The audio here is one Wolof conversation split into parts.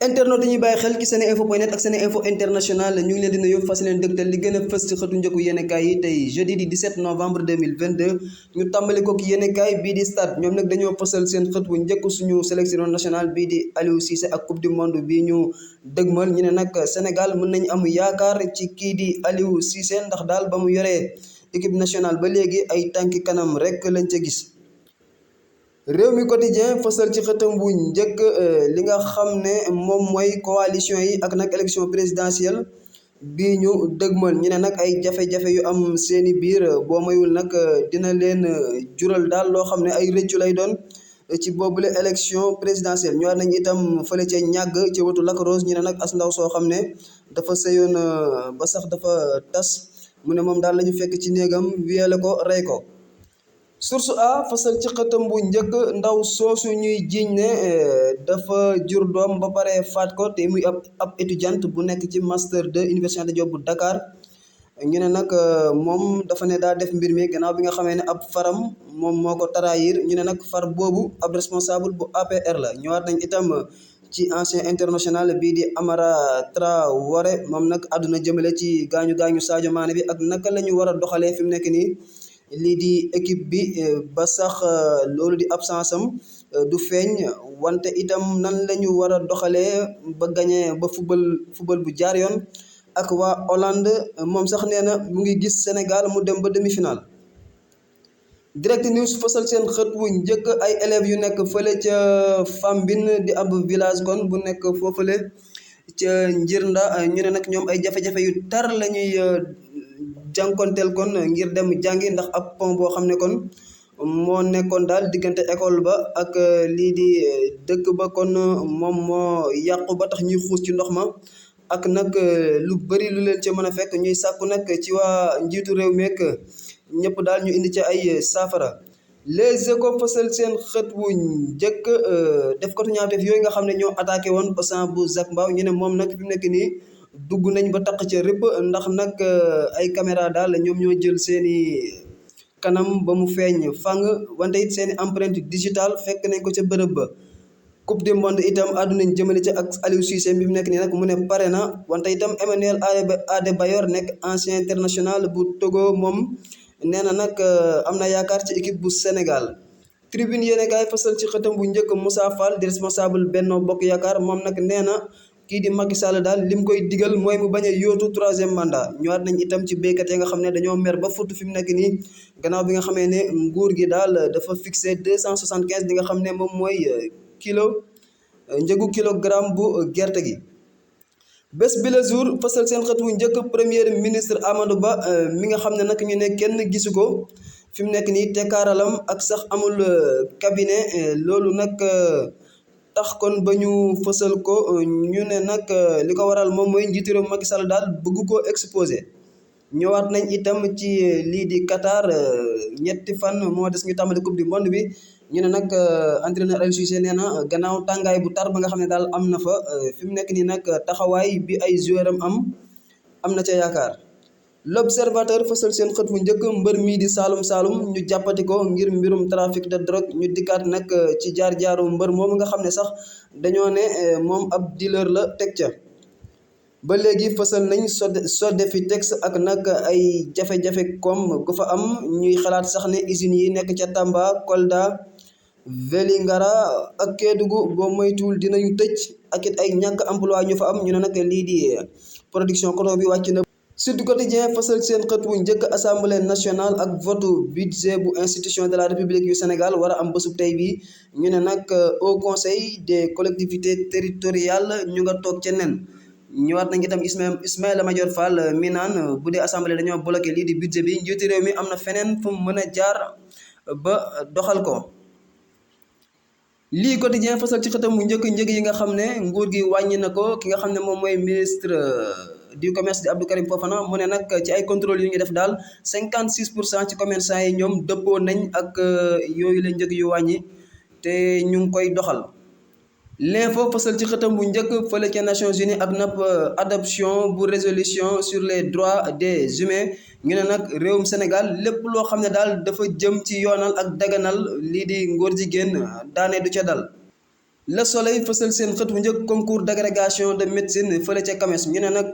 internet dañuy bàyyi xel ci seneinfo.net ak seneinfo international ñu ngi leen di nuyu fas leen dëgtal li gën a fës ci xëtu njëkku yéenekaay yi tey jeudi di 17 novembre 2022 ñu tàmbali ko ki yéenekaay bii di stade ñoom nag dañoo fësal seen xët wu njëkk suñu sélection nationale bii di Aliou Cissé ak coupe du monde bii ñu dëgmal ñu ne nag Sénégal mën nañu am yaakaar ci kii di Aliou Cissé ndax daal ba mu yoree équipe nationale ba léegi ay tànki kanam rek lañ ca gis. réew mi quotidien fësal ci xëtam bu njëkk li nga xam ne moom mooy coalition yi ak nag élection présidentielle bii ñu dëgmal ñu ne nag ay jafe-jafe yu am seeni biir boo mayul nag dina leen jural daal loo xam ne ay rëccu lay doon ci boobule élection présidentielle ñëwaat nañ itam fële ca ñàgg ci wetu Lac Rose ñu ne nag as ndaw soo xam ne dafa sëyoon ba sax dafa tas mu ne moom daal la ñu fekk ci néegam violé ko rey ko. Source A fasal ci xëtam bu njëkk ndaw soosu ñuy jiiñ ne dafa jur doom ba pare faat ko te muy ab étudiante bu nekk ci master 2 université de Diop bu Dakar ñu ne nag moom dafa ne daa def mbir mi gannaaw bi nga xamee ne ab faram moom moo ko trahir ñu ne nag far boobu ab responsable bu APR la ñëwaat nañ itam ci ancien international bii di Amara Traoré moom nag àdduna jëmale ci gaañu Sadio Mané bi ak naka la ñu war a doxalee fi mu nekk nii lii di équipe bi ba sax loolu di absence am du feeñ wante itam nan la ñu war a doxalee ba gagné ba football bu jaar yoon ak waa Hollande moom sax nee na mu ngi gis Sénégal mu dem ba demi-finale. Direct News fasal seen xët wu njëkk ay élèves yu nekk fële ca Fambine di ab village kon bu nekk foofule ca Njirnda ñu ne nag ñoom ay jafe-jafe yu tar la ñuy jànkonteel kon ngir dem jàngi ndax ab pont boo xam ne kon moo nekkoon daal diggante école ba ak lii di dëkk ba kon moom moo yàqu ba tax ñuy xuus ci ndox ma ak nag lu bëri lu leen ci mën a fekk ñuy sàkku nag ci waa njiitu réew meek ñëpp daal ñu indi ci ay saafara. Les Échos fësal seen xët wu njëkk def ko ñaawteef yooyu nga xam ne ñoo attaqué woon passant bu Zac Mbao ñu ne moom nag fi mu nekk nii dugg nañ ba taq ca rëpp ndax nag ay caméra daal ñoom ñoo jël seeni kanam ba mu feeñ fang wante it seeni empreinte digitale fekk nañ ko ca bërëb ba. coupe du monde itam àddunañ jëmale ca ak Aliou Cissé bi mu nekk nii nag mu ne pare na wante itam Emmanuel Adebayor nekk ancien international bu Togo moom nee na nag am na yaakaar ci équipe bu Sénégal. Tribune yéenekaay fasal ci xëtam bu njëkk Moussa Fall di responsable Benno Bokk Yaakaar moom nag nee na kii di Macky Sall daal lim koy digal mooy mu bañ a yóotu troisième mandat ñëwaat nañ itam ci béykat yi nga xam ne dañoo mer ba futt fi mu nekk nii gannaaw bi nga xamee ne nguur gi daal dafa fixé 275 li nga xam ne moom mooy njëgu kilogramme bu gerte gi. Bés bi le jour fasal seen xët wu njëkk premier ministre Amadou Ba mi nga xam ne nag ñu ne kenn gisu ko fi mu nekk nii tekkaaralam ak sax amul cabinet loolu nag tax kon ba ñu fësal ko ñu ne nag li ko waral moom mooy njiitu réew Macky Sall daal bëgg koo exposé. ñëwaat nañ itam ci lii di Qatar ñetti fan moo des ñu tàmbali coupe du monde bi ñu ne nag entraîneur Aliou Cissé nee na gannaaw tàngaay bu tar ba nga xam ne daal am na fa fi mu nekk nii nag taxawaay bi ay joueur am na ca yaakaar. L'Observateur fësal seen xët wu njëkk mbër mii di Saalum Saalum ñu jàppati ko ngir mbirum trafic de drogue ñu dikkaat nag ci jaar-jaaru mbër moom nga xam ne sax dañoo ne moom ab dealer la teg ca. ba léegi fësal nañ Sodefitex ak nag ay jafe-jafe koom gu fa am ñuy xalaat sax ne usines yi nekk ca Tamba Kolda Vélingara ak Kédougou boo moytuwul dinañu tëj ak it ay ñàkk emploi ñu fa am ñu ne nag lii di production coton bi wàcc na. Sud Quotidien fësal seen xët wu njëkk assemblée nationale ak vote budget bu institution de la république yu Sénégal war a am bésub tey bii ñu ne nag au conseil des collectivités territoriales ñu nga toog ca nen. ñëwaat nañ itam Ismaïla Madior Fall mi naan bu dee assemblée dañoo bloqué lii di budget bi njiitu réew mi am na feneen fu mu mën a jaar ba doxal ko. lii quotidien fasal ci xëtam mu njëkk njëg yi nga xam ne nguur gi wàññi na ko ki nga xam ne moom mooy ministre du commerce di Abdou Karim Fofana mu ne nag ci ay contrôle yu ñu def daal 56% ci commerçant yi ñoom dëppoo nañ ak yooyu la njëg yu wàññi te ñu ngi koy doxal. L'info fasal ci xëtam bu njëkk fële ca Nations Unies ak nag adoption bu résolution sur les droits des humains ñu ne nag réewum Sénégal lépp loo xam ne daal dafa jëm ci yoonal ak daganal lii di ngóor jigéen daane du ca dal. Le Soleil fësal seen xët wu njëkk concours d'agrégation de médecine fële ca CAMES ñu ne nag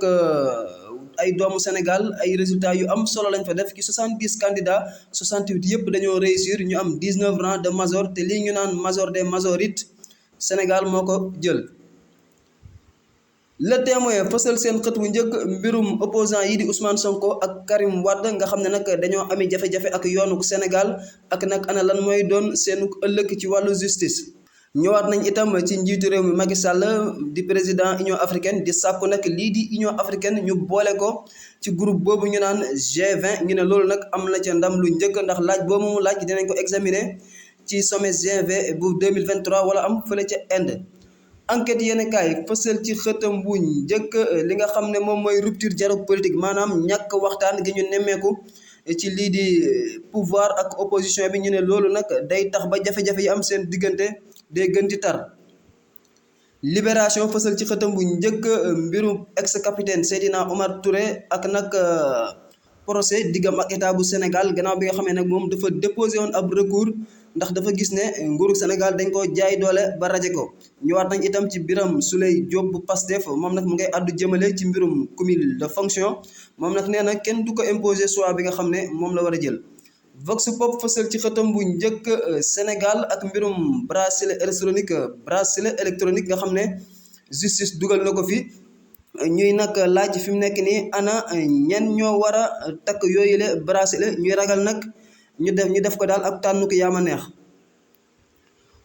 ay doomu Sénégal ay résultats yu am solo lañ fa def ci 70 candidats 68 yëpp dañoo réussir ñu am 19 rangs de major te lii ñu naan major des majorites Sénégal moo ko jël. Le Témoin fësal seen xët wu njëkk mbirum opposant yi di Ousmane Sonko ak Karim Wade nga xam ne nag dañoo ami jafe-jafe ak yoonu Sénégal ak nag ana lan mooy doon seenu ëllëg ci wàllu justice. ñëwaat nañ itam ci njiitu réew mi Macky Sall di président Union africaine di sàkku nag lii di Union africaine ñu boole ko ci groupe boobu ñu naan G20 ñu ne loolu nag am na ca ndam lu njëkk ndax laaj boobu mu laaj dinañ ko examiner ci sommet G20 bu 2023 wala am fële ca Inde. Enquête yéen kaay fësal ci xëtam bu njëkk li nga xam ne moom mooy rupture dialogue politique maanaam ñàkk waxtaan gi ñu nemmeeku ci lii di pouvoir ak opposition bi ñu ne loolu nag day tax ba jafe-jafe yi am seen diggante day gën di tar. Libération fësal ci xëtam bu njëkk mbiru ex capitaine Seydina Omar Touré ak nag procès diggam ak état bu Sénégal gannaaw bi nga xamee nag moom dafa déposé woon ab recours ndax dafa gis ne nguuru Sénégal dañ ko jaay doole ba raje ko. ñëwaat nañ itam ci Birame Souleye Diop bu Pastef moom nag mu ngay àddu jëmale ci mbirum cumul de fonction moom nag nee na kenn du ko imposer choix bi nga xam ne moom la war a jël. Vox Pop fësal ci xëtam bu njëkk Sénégal ak mbirum bracelet électronique nga xam ne justice dugal na ko fi ñuy nag laaj fi mu nekk nii ana ñen ñoo war a takk yooyu le bracelet ñuy ragal nag ñu def ko daal ak tànn ko yaama neex.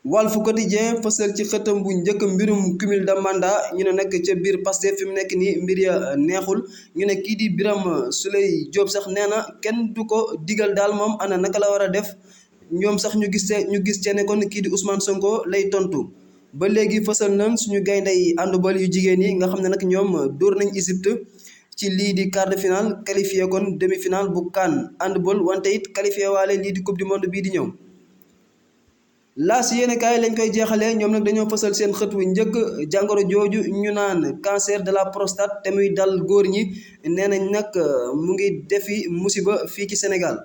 Walf Quotidien fësal ci xëtam bu njëkk mbirum cumul de mandat ñu ne nag ca biir Pastef fi mu nekk nii mbir ya neexul ñu ne kii di Birame Souleye Diop sax nee na kenn du ko digal daal moom ana naka la war a def ñoom sax ñu gis ce ne kon kii di Ousmane Sonko lay tontu. ba léegi fësal nañ suñu gaynde yi handball yu jigéen yi nga xam ne nag ñoom dóor nañ Égypte ci lii di quart de finale qualifié kon demi-finale bu CAN handball wante it qualifié waale lii di coupe du monde bii di ñëw. laas yéen kaay lañ koy jeexalee ñoom nag dañoo fësal seen xët wu njëkk jàngoro jooju ñu naan cancer de la prostate te muy dal góor ñi nee nañ nag mu ngi defi musiba fii ci Sénégal.